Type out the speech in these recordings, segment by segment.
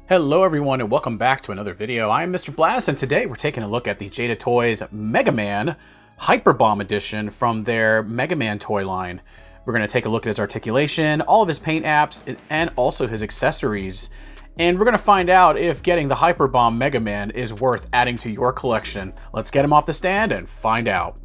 Hello everyone and welcome back to another video. I'm Mr. Blast and today we're taking a look at the JADATOYS Mega Man Hyperbomb Edition from their Mega Man toy line. We're going to take a look at his articulation, all of his paint apps, and also his accessories. And we're going to find out if getting the Hyperbomb Mega Man is worth adding to your collection. Let's get him off the stand and find out.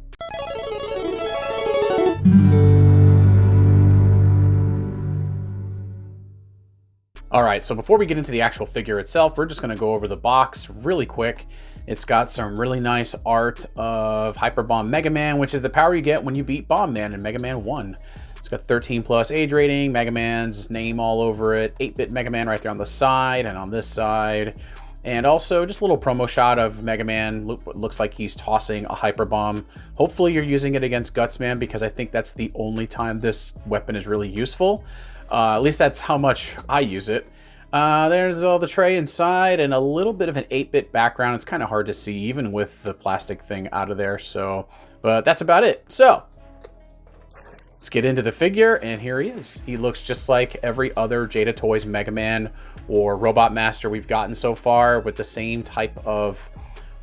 Alright, so before we get into the actual figure itself, we're just going to go over the box really quick. It's got some really nice art of Hyperbomb Mega Man, which is the power you get when you beat Bomb Man in Mega Man 1. It's got 13+ age rating, Mega Man's name all over it, 8-bit Mega Man right there on the side and on this side. And also just a little promo shot of Mega Man. Looks like he's tossing a Hyper Bomb. Hopefully you're using it against Gutsman because I think that's the only time this weapon is really useful. At least that's how much I use it. There's all the tray inside and a little bit of an 8-bit background. It's kind of hard to see even with the plastic thing out of there. So, but that's about it. So let's get into the figure, and here he is. He looks just like every other JADATOYS Mega Man or Robot Master we've gotten so far, with the same type of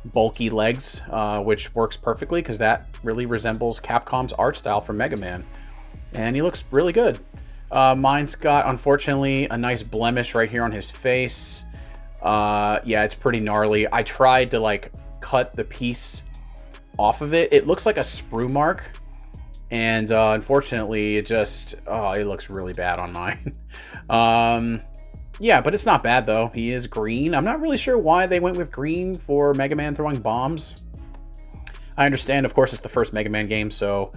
bulky legs, which works perfectly because that really resembles Capcom's art style for Mega Man. And he looks really good. Mine's got, unfortunately, a nice blemish right here on his face. Yeah, it's pretty gnarly. I tried to, like, cut the piece off of it. It looks like a sprue mark. And, unfortunately, it just... Oh, it looks really bad on mine. Yeah, but it's not bad, though. He is green. I'm not really sure why they went with green for Mega Man throwing bombs. I understand, of course, it's the first Mega Man game, so...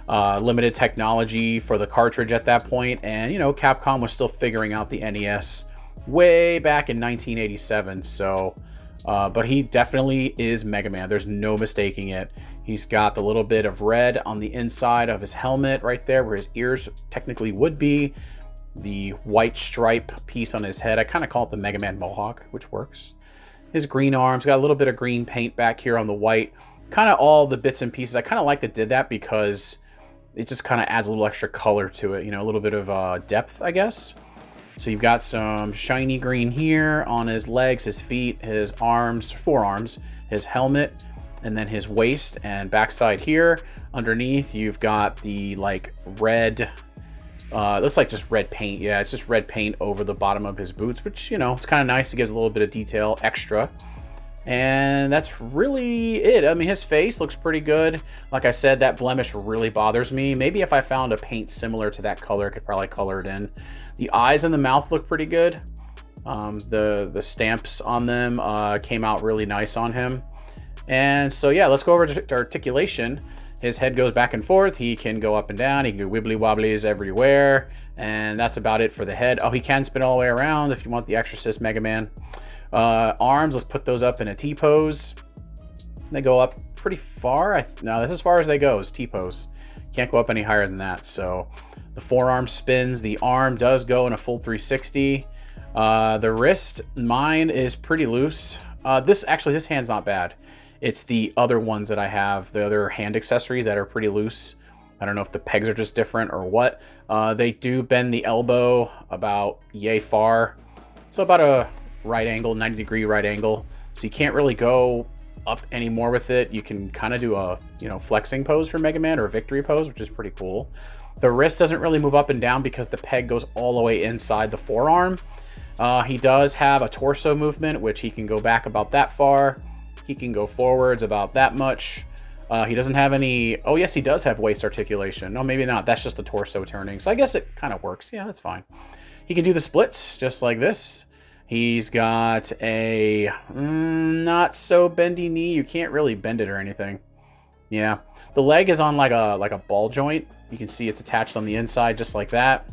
limited technology for the cartridge at that point, and you know, Capcom was still figuring out the NES way back in 1987. So but he definitely is Mega Man. There's no mistaking it. He's got the little bit of red on the inside of his helmet right there where his ears technically would be, the white stripe piece on his head. I kind of call it the Mega Man Mohawk, which works. His green arms, got a little bit of green paint back here on the white, kind of all the bits and pieces. I kind of like that did that because it just kind of adds a little extra color to it, you know, a little bit of depth, I guess. So you've got some shiny green here on his legs, his feet, his arms, forearms, his helmet, and then his waist and backside here. Underneath, you've got the, like, red, it looks like just red paint. Yeah, it's just red paint over the bottom of his boots, which, you know, it's kind of nice. It gives a little bit of detail extra. And that's really it. I mean, his face looks pretty good. Like I said, that blemish really bothers me. Maybe if I found a paint similar to that color, I could probably color it in. The eyes and the mouth look pretty good. The stamps on them came out really nice on him. And so, yeah, let's go over to articulation. His head goes back and forth. He can go up and down. He can do wibbly wobblies everywhere. And that's about it for the head. Oh, he can spin all the way around if you want the Exorcist Mega Man. Arms, let's put those up in a T-pose. They go up pretty far. No, that's as far as they go, is T-pose. Can't go up any higher than that. So the forearm spins. The arm does go in a full 360. The wrist, mine is pretty loose. This hand's not bad. It's the other ones that I have, the other hand accessories that are pretty loose. I don't know if the pegs are just different or what. They do bend the elbow about yay far. So about a right angle, 90-degree right angle. So you can't really go up anymore with it. You can kind of do a, you know, flexing pose for Mega Man or a victory pose, which is pretty cool. The wrist doesn't really move up and down because the peg goes all the way inside the forearm. He does have a torso movement, which he can go back about that far. He can go forwards about that much. He doesn't have any... Oh, yes, he does have waist articulation. No, maybe not. That's just the torso turning. So I guess it kind of works. Yeah, that's fine. He can do the splits just like this. He's got a not so bendy knee. You can't really bend it or anything. Yeah. The leg is on like a ball joint. You can see it's attached on the inside just like that.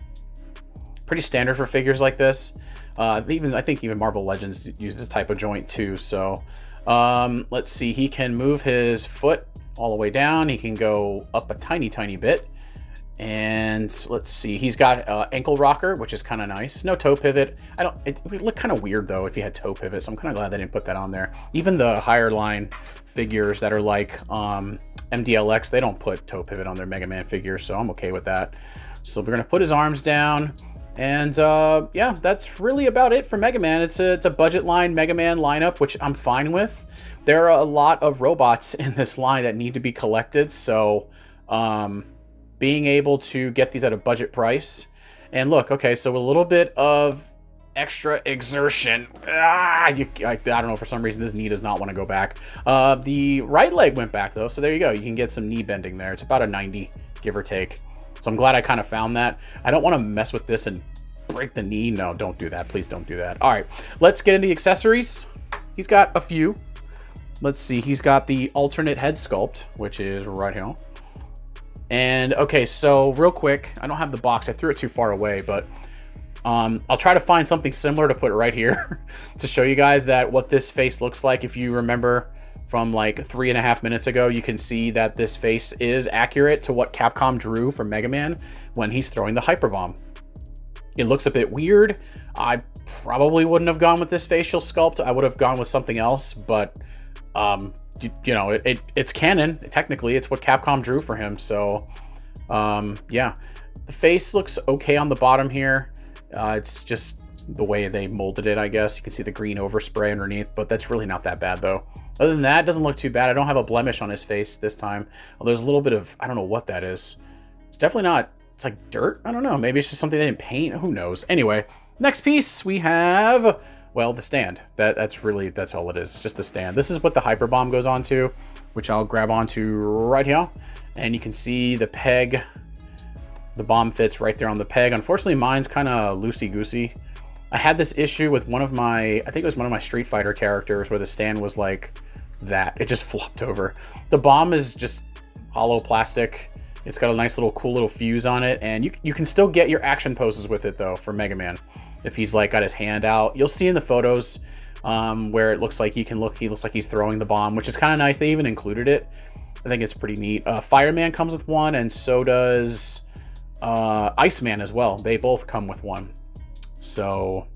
Pretty standard for figures like this. I think even Marvel Legends use this type of joint too. So let's see. He can move his foot all the way down. He can go up a tiny bit. And let's see, he's got ankle rocker, which is kind of nice. No toe pivot. It would look kind of weird though if he had toe pivot, so I'm kind of glad they didn't put that on there. Even the higher line figures that are like MDLX, they don't put toe pivot on their Mega Man figures, so I'm okay with that. So we're gonna put his arms down, And yeah, that's really about it for Mega Man. It's a budget line Mega Man lineup, which I'm fine with. There are a lot of robots in this line that need to be collected, so being able to get these at a budget price. And look, okay, so a little bit of extra exertion. I don't know, for some reason this knee does not want to go back. The right leg went back though, so there you go. You can get some knee bending there. It's about a 90, give or take. So I'm glad I kind of found that. I don't want to mess with this and break the knee. No, don't do that. Please don't do that. All right, let's get into the accessories. He's got a few. Let's see. He's got the alternate head sculpt, which is right here. And okay, so real quick, I don't have the box. I threw it too far away, but I'll try to find something similar to put right here to show you guys that what this face looks like. If you remember from like 3.5 minutes ago, you can see that this face is accurate to what Capcom drew for Mega Man when he's throwing the Hyper Bomb. It looks a bit weird. I probably wouldn't have gone with this facial sculpt. I would have gone with something else, but you know, it's canon. Technically, it's what Capcom drew for him. So yeah, the face looks okay on the bottom here. It's just the way they molded it, I guess. You can see the green overspray underneath, but that's really not that bad though. Other than that, it doesn't look too bad. I don't have a blemish on his face this time. Well, there's a little bit of, I don't know what that is. It's definitely not, it's like dirt. I don't know. Maybe it's just something they didn't paint. Who knows? Anyway, next piece we have, well, the stand. That's all it is. Just the stand. This is what the Hyper Bomb goes onto, which I'll grab onto right here. And you can see the peg. The bomb fits right there on the peg. Unfortunately, mine's kind of loosey-goosey. I had this issue with one of my, I think it was one of my Street Fighter characters where the stand was like that. It just flopped over. The bomb is just hollow plastic. It's got a nice little cool little fuse on it. And you can still get your action poses with it though for Mega Man. If he's like got his hand out. You'll see in the photos where it looks like he looks like he's throwing the bomb, which is kind of nice. They even included it. I think it's pretty neat. Fireman comes with one, and so does Iceman as well. They both come with one, so,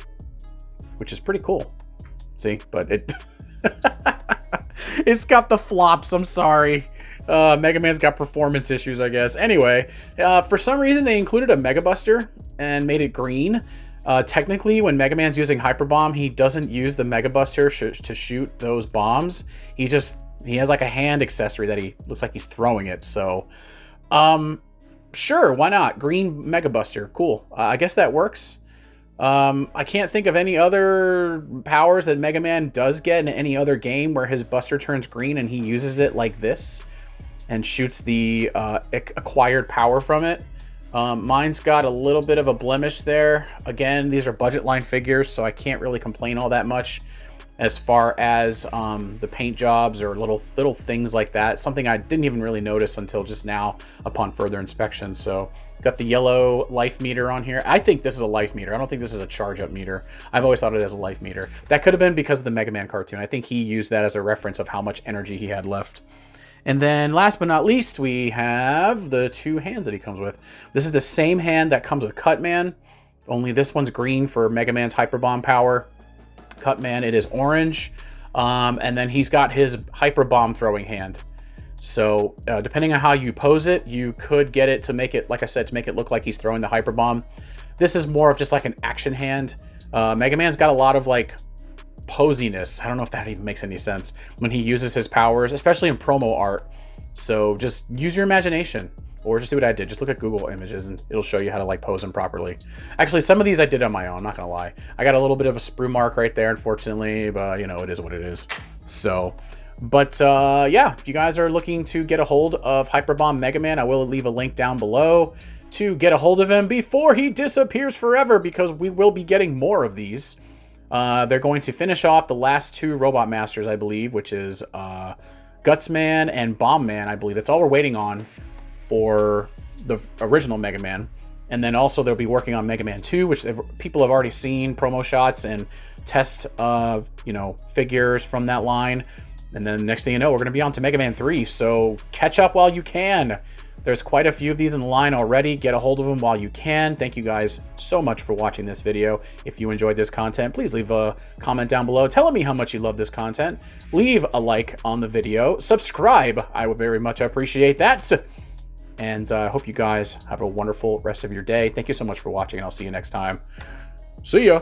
which is pretty cool. See, but it it's got the flops. I'm sorry. Mega Man's got performance issues, I guess. Anyway, for some reason they included a Mega Buster and made it green. Technically, when Mega Man's using Hyper Bomb, he doesn't use the Mega Buster to shoot those bombs. He has like a hand accessory that he looks like he's throwing it. So, sure, why not? Green Mega Buster, cool. I guess that works. I can't think of any other powers that Mega Man does get in any other game where his Buster turns green and he uses it like this and shoots the acquired power from it. Mine's got a little bit of a blemish there. Again, these are budget line figures, so I can't really complain all that much as far as the paint jobs or little things like that. Something I didn't even really notice until just now upon further inspection. So got the yellow life meter on here. I think this is a life meter. I don't think this is a charge up meter. I've always thought it as a life meter. That could have been because of the Mega Man cartoon. I think he used that as a reference of how much energy he had left. And then last but not least, we have the two hands that he comes with. This is the same hand that comes with Cutman, only this one's green for Mega Man's Hyper Bomb power. Cutman, it is orange. And then he's got his Hyper Bomb throwing hand. So depending on how you pose it, you could get it to make it, like I said, to make it look like he's throwing the Hyper Bomb. This is more of just like an action hand. Mega Man's got a lot of like posiness. I don't know if that even makes any sense when he uses his powers, especially in promo art. So just use your imagination, or just do what I did. Just look at Google Images and it'll show you how to like pose them properly. Actually, some of these I did on my own, I'm not gonna lie. I got a little bit of a sprue mark right there, unfortunately, but you know, it is what it is. So, but yeah, if you guys are looking to get a hold of Hyper Bomb Mega Man, I will leave a link down below to get a hold of him before he disappears forever, because we will be getting more of these. They're going to finish off the last two Robot Masters, I believe, which is Gutsman and Bomb Man, I believe. That's all we're waiting on for the original Mega Man. And then also they'll be working on Mega Man 2, which people have already seen promo shots and test, you know, figures from that line. And then next thing you know, we're going to be on to Mega Man 3. So catch up while you can. There's quite a few of these in the line already. Get a hold of them while you can. Thank you guys so much for watching this video. If you enjoyed this content, please leave a comment down below telling me how much you love this content. Leave a like on the video. Subscribe. I would very much appreciate that. And I hope you guys have a wonderful rest of your day. Thank you so much for watching, and I'll see you next time. See ya!